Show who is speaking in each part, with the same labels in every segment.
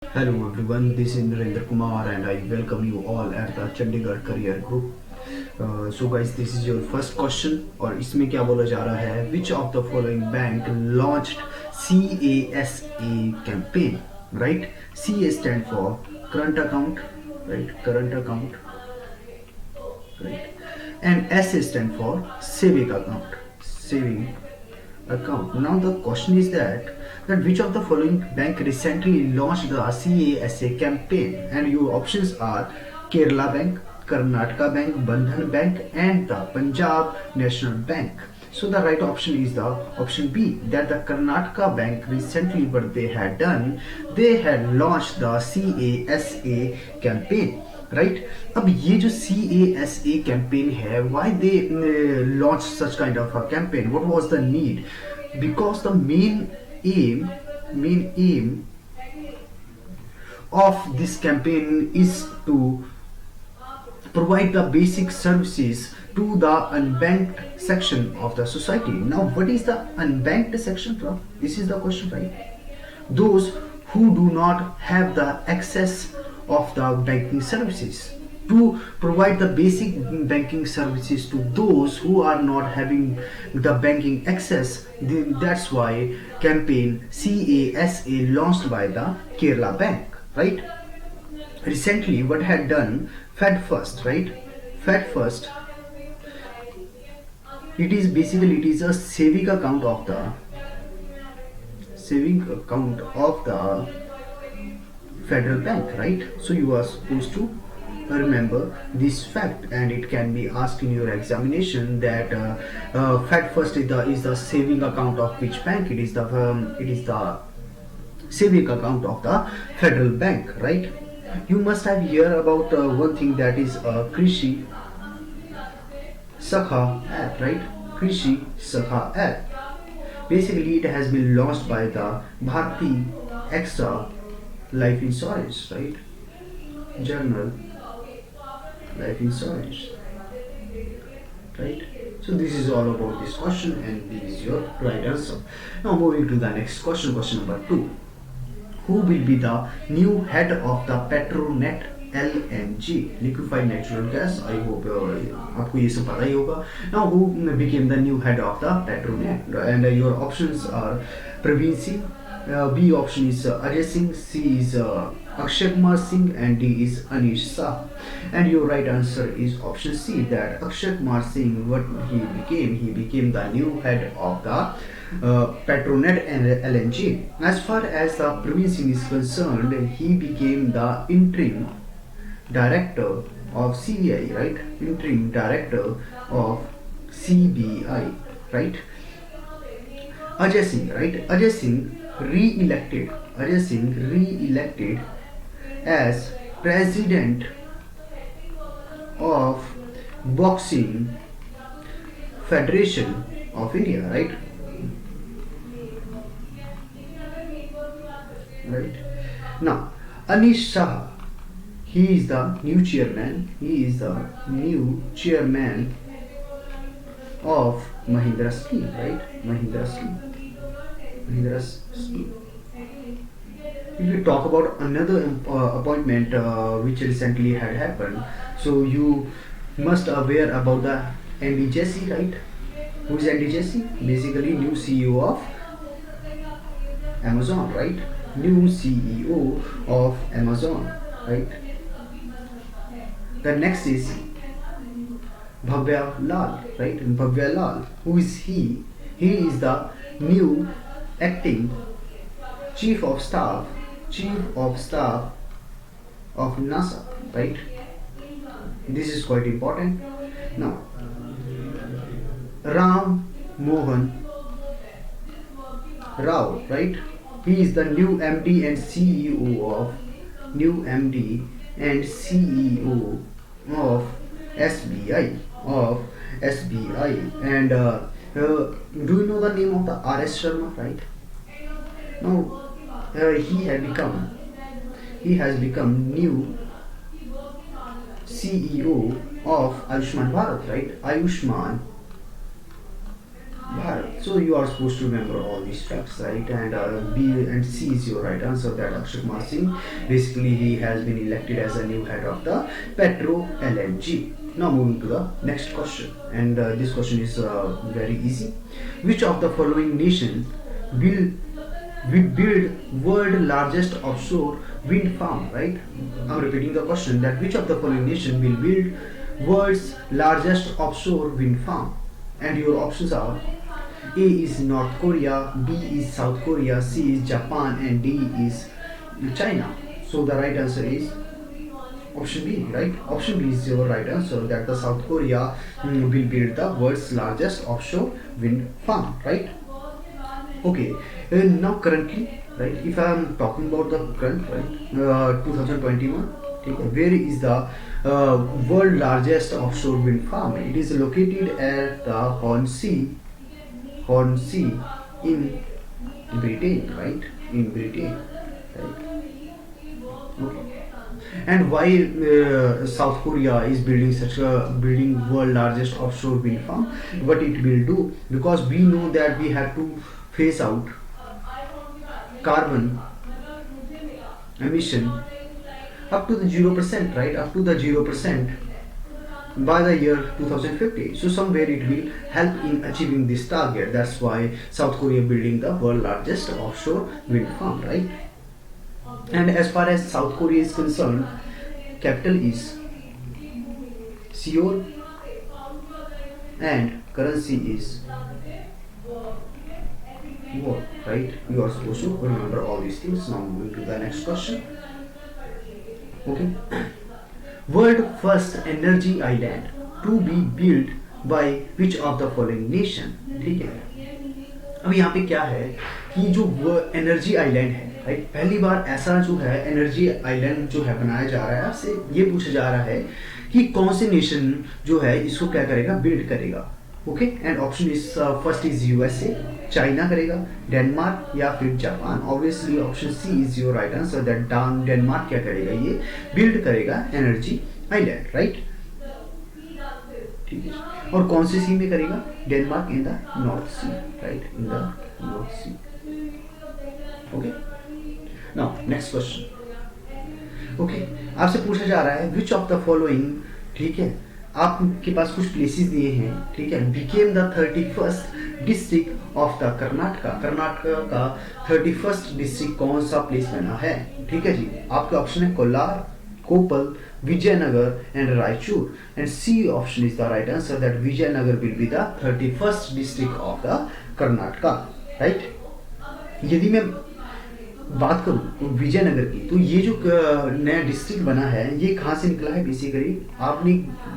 Speaker 1: Hello everyone, this is Narendra Kumar and I welcome you all at the Chandigarh Career Group. So guys, this is your first question और इसमें क्या बोला जा रहा है, which of the following bank launched CASA campaign, right? CA stand for current account, right? Current account, right? And SA stand for saving account, saving account. Now the question is that which of the following bank recently launched the CASA campaign, and your options are Kerala Bank, Karnataka Bank, Bandhan Bank and the Punjab National Bank. So the right option is the option B, that the Karnataka Bank recently what they had done, they had launched the CASA campaign, right अब ये जो CASA campaign है, why they launch such kind of a campaign, what was the need, because the main M of this campaign is to provide the basic services to the unbanked section of the society. Now what is the unbanked section, bro? This is the question, right? Those who do not have the access of the banking services, to provide the basic banking services to those who are not having the banking access. That's why campaign CASA launched by the Kerala Bank, right? Recently what had done Fed First, right? Fed First, it is a saving account of the federal bank, right? So you are supposed to remember this fact, and it can be asked in your examination that Fed First is the saving account of which bank? It is the saving account of the federal bank, right? You must have heard about one thing, that is Krishi Sakha app, right? Krishi Sakha app. Basically, it has been launched by the Bharti Extra Life Insurance, right? General Life Insurance, right? So this is all about this question, and this is your right answer. Now moving to the next question, question number 2. Who will be the new head of the Petronet LNG, liquefied natural gas? I hope आपको ये सब पता ही होगा. Now who became the new head of the Petronet? And your options are Praveen Singh, B option is Ajay Singh, C is Akshay Kumar Singh and D is Anish Shah. And your right answer is option C, that Akshay Kumar Singh, what he became the new head of the Petronet and LNG. As far as the Praveen Singh is concerned, he became the interim director of CBI, right? Interim director of CBI, right? Ajay Singh, right? Ajay Singh re-elected as president of Boxing Federation of India, right? Right. Now Anish Shah, he is the new chairman of Mahindra Scheme, right? Mahindra Scheme. If we talk about another appointment which recently had happened, so you must aware about the Andy Jassy, right? Who is Andy Jassy? Basically new CEO of Amazon, right? New CEO of Amazon, right? The next is Bhavya Lal, right? Bhavya Lal, who is he? He is the new acting chief of staff of NASA, right? This is quite important. Now Ram Mohan Rao, right? He is the new MD and CEO of SBI. And do you know the name of the RS Sharma, right? Now he has become new CEO of Ayushman Bharat, right? Ayushman Bharat. So you are supposed to remember all these facts, right? And B and C is your right answer. That Akshay Kumar Singh, basically he has been elected as a new head of the Petro LNG. Now moving to the next question, and this question is very easy. Which of the following nation will we build world largest offshore wind farm? Right, I'm repeating the question, that which of the following nation will build world's largest offshore wind farm? And your options are: A is North Korea, B is South Korea, C is Japan, and D is China. So the right answer is option B, right? Option B is your right answer, that the South Korea will build the world's largest offshore wind farm, right? Okay, now currently, right, if I am talking about the current, right, 2021, okay, where is the world largest offshore wind farm? It is located at the Hornsea in Britain, right? In Britain, right? Okay. And why South Korea is building such a building world largest offshore wind farm? What it will do? Because we know that we have to phase out carbon emission up to the 0%, right? Up to the 0% by the year 2050. So somewhere it will help in achieving this target. That's why South Korea building the world largest offshore wind farm, right? And as far as South Korea is concerned, capital is Seoul and currency is won, right? You are supposed to remember all these things. Now moving to the next question. Okay. World first energy island to be built by which of the following nation? ठीक है, अब यहाँ पे क्या है कि जो energy island है, राइट, पहली बार ऐसा जो है एनर्जी आइलैंड जो है बनाया जा रहा है, आपसे ये पूछा जा रहा है कि कौन से नेशन जो है इसको क्या करेगा, बिल्ड करेगा. Okay, and option is first is USA, China करेगा, डेनमार्क या फिर Japan. Obviously option C is your right answer, that Denmark क्या करेगा, ये बिल्ड करेगा एनर्जी आइलैंड, राइट. ठीक है, और कौन से सी में करेगा, Denmark in the North Sea, right, in the North Sea. Okay, now next question. Okay, आपसे पूछा जा रहा है विच ऑफ द फॉलोइंग, ठीक है, आपके पास कुछ प्लेसेस दिए हैं, ठीक है, became the 31st district of the Karnataka. Karnataka का 31st डिस्ट्रिक्ट कौन सा प्लेस बना है? ठीक है जी, आपके ऑप्शन है Kolar, Koppal, Vijayanagara and Raichur. And C option is the right answer, that Vijayanagara will be the 31st district of the Karnataka, right. यदि मैं बात करूं विजयनगर की, तो ये जो नया डिस्ट्रिक्ट बना है ये कहाँ से निकला है? बेसिकली आपने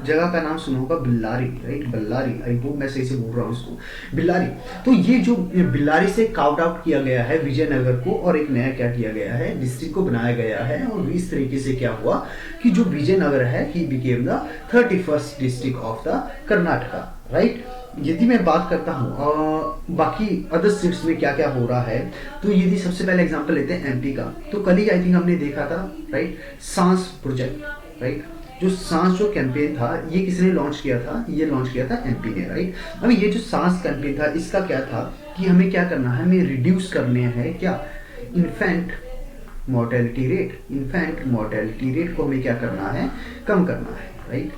Speaker 1: जगह का नाम सुना होगा Billari, right, Ballari, I hope मैं सही से बोल रहा हूँ इसको, बिल्लारी. तो ये जो बिल्लारी से काउट आउट किया गया है विजयनगर को, और एक नया क्या किया गया है, डिस्ट्रिक्ट को बनाया गया है. और इस तरीके से क्या हुआ कि जो विजयनगर है he became the 31st district of the Karnataka, right. यदि मैं बात करता हूँ बाकी अदर स्टेट्स में क्या क्या हो रहा है, तो यदि सबसे पहले एग्जांपल लेते हैं एमपी का, तो कल ही आई थिंक हमने देखा था, राइट, सांस प्रोजेक्ट, राइट. जो सांस जो कैंपेन था ये किसने लॉन्च किया था? ये लॉन्च किया था एमपी ने, राइट. अब ये जो सांस कैंपेन था इसका क्या था कि हमें क्या करना है, हमें रिड्यूस करने हैं क्या, infant mortality rate. Infant mortality rate को हमें क्या करना है, कम करना है, राइट.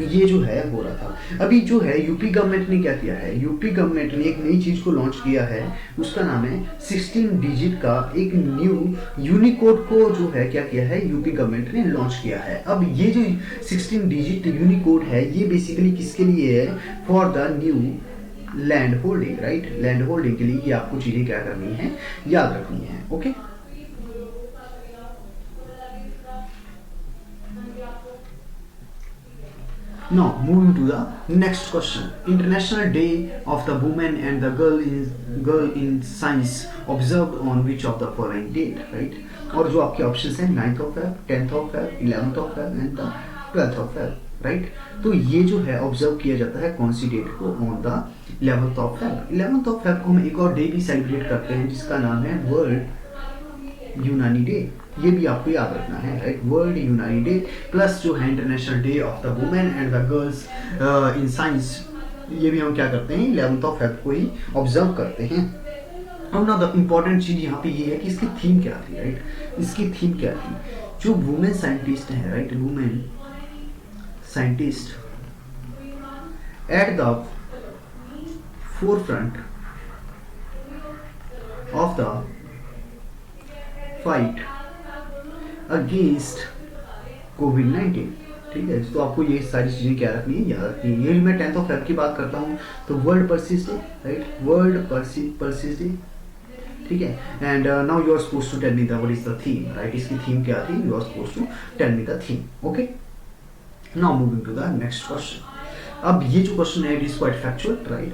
Speaker 1: ये जो है हो रहा था. अभी जो है यूपी गवर्नमेंट ने क्या किया है, यूपी गवर्नमेंट ने एक नई चीज को लॉन्च किया है, उसका नाम है 16 डिजिट का एक न्यू यूनिकोड को जो है क्या किया है, यूपी गवर्नमेंट ने लॉन्च किया है. अब ये जो 16 डिजिट यूनिकोड है ये बेसिकली किसके लिए है, for the new land holding, right. Land holding के लिए ये आपको चीजें क्या करनी है, याद रखनी है. Okay, now moving to the next question. International Day of the Women and the Girl in Science observed on which of the following date, right. और जो आपके ऑप्शंस हैं 9th of Feb, 10th of Feb, 11th of Feb and the 12th of Feb, right. तो ये जो है observe किया जाता है कौन सी डेट को, on the 11th of Feb. 11th of Feb को हम एक और डे भी सेलिब्रेट करते हैं जिसका नाम है वर्ल्ड यूनानी डे. ये भी आपको याद रखना है, राइट. वर्ल्ड यूनानी डे प्लस जो है international day of the women and the girls in science ये भी हम क्या करते हैं 11th ऑफ फेब को ही ऑब्जर्व करते हैं। अब ना द इम्पॉर्टेंट चीज यहाँ पे ये है कि इसकी थीम क्या थी, राइट। इसकी थीम क्या थी, जो वुमेन साइंटिस्ट है, right, women scientist at the forefront of the fight against कोविड-19। ठीक है, तो आपको ये सारी चीजें क्या रखनी है, याद रखनी है। ये मैं 10th ऑफ फेब की बात करता हूँ तो world persist day, right, world persist day. ठीक है, and now you are supposed to tell me the what is the theme, right. इसकी थीम क्या थी, you are supposed to tell me the theme. Okay, now moving to the next question. अब ये जो question है it is quite factual, right.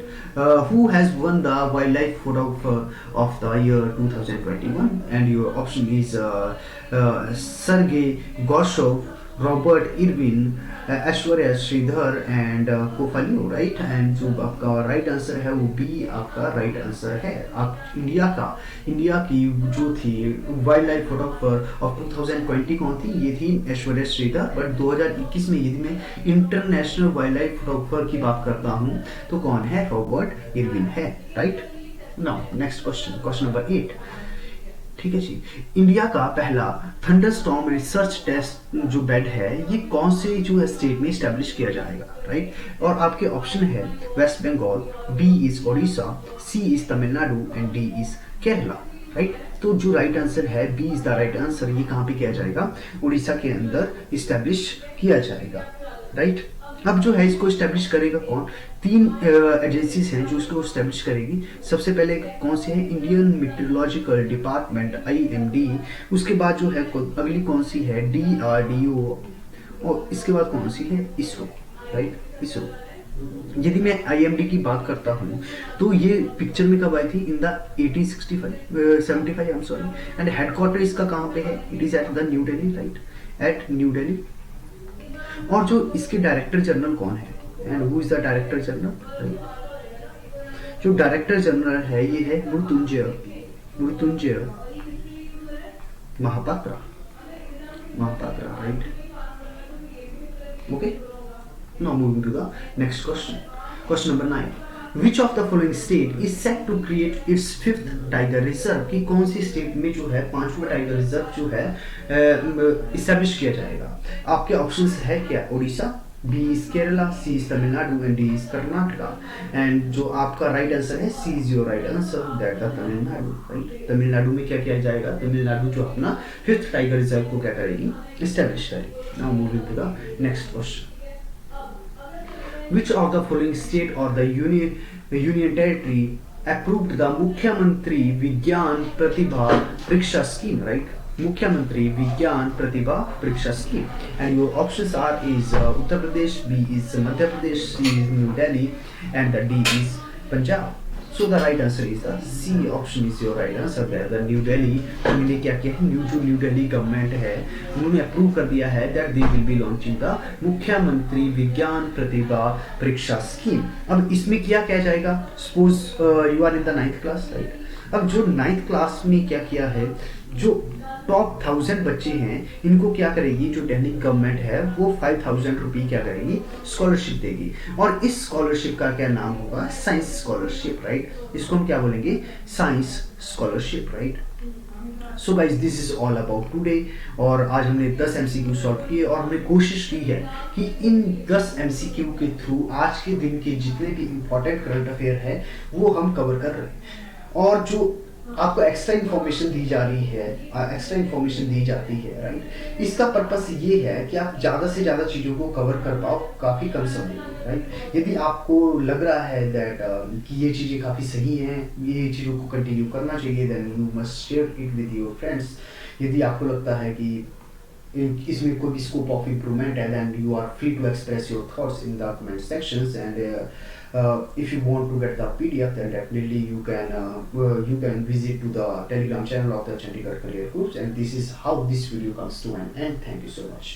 Speaker 1: Who has won the wild life photographer of the year 2021 and your option is Sergey Gorshov, Robert Irwin, Aishwarya Sridhar and Kofalio, right. And जो आपका right answer है वो B आपका right answer है। आप India की जो थी वाइल्ड लाइफ फोटोग्राफर ऑफ 2020 कौन थी, ये थी ऐश्वर्या श्रीधर। बट 2021 में यदि मैं इंटरनेशनल वाइल्ड लाइफ फोटोग्राफर की बात करता हूँ तो कौन है, रॉबर्ट इरविन है, right. Now next question number 8। ठीक है जी, इंडिया का पहला थंडरस्टॉर्म रिसर्च टेस्ट जो बेड है ये कौन से जो स्टेट में स्टैब्लिश किया जाएगा, राइट। और आपके ऑप्शन है West Bengal, B is Odisha, C is Tamil Nadu and D is Kerala, right. तो जो राइट आंसर है B is the right answer, ये कहाँ पे किया जाएगा, उड़ीसा के अंदर स्टैब्लिश किया जाएगा, राइट। अब जो है इसको स्टैब्लिश करेगा कौन, 3 एजेंसीज हैं जो इसको स्टैब्लिश करेगी। सबसे पहले कौन सी है, इंडियन मेट्रोलॉजिकल डिपार्टमेंट IMD। उसके बाद जो है अगली कौन सी है, DRDO। और इसके बाद कौन सी है, इसरो, राइट, इसरो। यदि मैं IMD की बात करता हूँ तो ये पिक्चर में कब आई थी, in the 1875 I am sorry. And headquarter इसका कहाँ पे है, it is at the New Delhi, right, at New Delhi. और जो इसके डायरेक्टर जनरल कौन है, and who is the director general, जो डायरेक्टर जनरल है ये है Mrityunjay Mohapatra, right. Okay, now moving to the next question number 9। Which of the following state is set to create its 5th tiger reserve, कि कौन सी state में जो है 5वां टाइगर रिजर्व जो है इस्टेब्लिश किया जाएगा। आपके ऑप्शंस है क्या, Orissa, B is Kerala, C is Tamil Nadu and D is Karnataka. And जो आपका राइट आंसर है C is your right answer, that the Tamil Nadu, right. Tamil Nadu में क्या किया जाएगा, तमिलनाडु जो अपना 5th टाइगर रिजर्व को क्या करेगी, इस्टेब्लिश करेगी। Now moving to the next question. Which of the following state or the union territory approved the मुख्यमंत्री विज्ञान प्रतिभा परीक्षा scheme, right? मुख्यमंत्री विज्ञान प्रतिभा परीक्षा scheme, and your options are is Uttar Pradesh, B is Madhya Pradesh, C is New Delhi, and the D is Punjab. So the right answer is the C option is your right answer there. The New Delhi, उन्होंने क्या किया है, new Delhi government है उन्होंने approve कर दिया है that they will be launching the मुख्यमंत्री विज्ञान प्रतिभा परीक्षा स्कीम। अब इसमें क्या किया जाएगा, suppose you are in the 9th class, right. अब जो 9th क्लास में क्या किया है, जो टॉप 1000 बच्चे हैं इनको क्या करेगी, जो दिल्ली गवर्नमेंट है वो 5000 रुपये क्या करेगी, स्कॉलरशिप देगी। और इस स्कॉलरशिप का क्या नाम होगा, साइंस स्कॉलरशिप, राइट। इसको हम क्या बोलेंगे, science scholarship, right. So guys this is all about today. और आज हमने 10 MCQ सॉल्व किए और हमने कोशिश की है कि इन 10 MCQ के थ्रू आज के दिन के जितने भी इंपॉर्टेंट करंट अफेयर है वो हम कवर कर रहे हैं। और जो आपको एक्स्ट्रा इन्फॉर्मेशन दी जाती है, राइट। इसका पर्पस ये है कि आप ज़्यादा से ज़्यादा चीज़ों को कवर कर पाओ काफ़ी कम समय में, राइट। यदि आपको लग रहा है दैट कि ये चीज़ें काफ़ी सही हैं, ये चीज़ों को कंटिन्यू करना चाहिए, then you must share it with your friends. यदि आपको लगता है कि इसमें कोई स्कोप ऑफ इम्प्रूवमेंट है, then you are free to express your thoughts in the comment sections. And if you want to get the PDF, then definitely you can visit to the Telegram channel of the Chandigarh Career Groups. And this is how this video comes to an end. Thank you so much.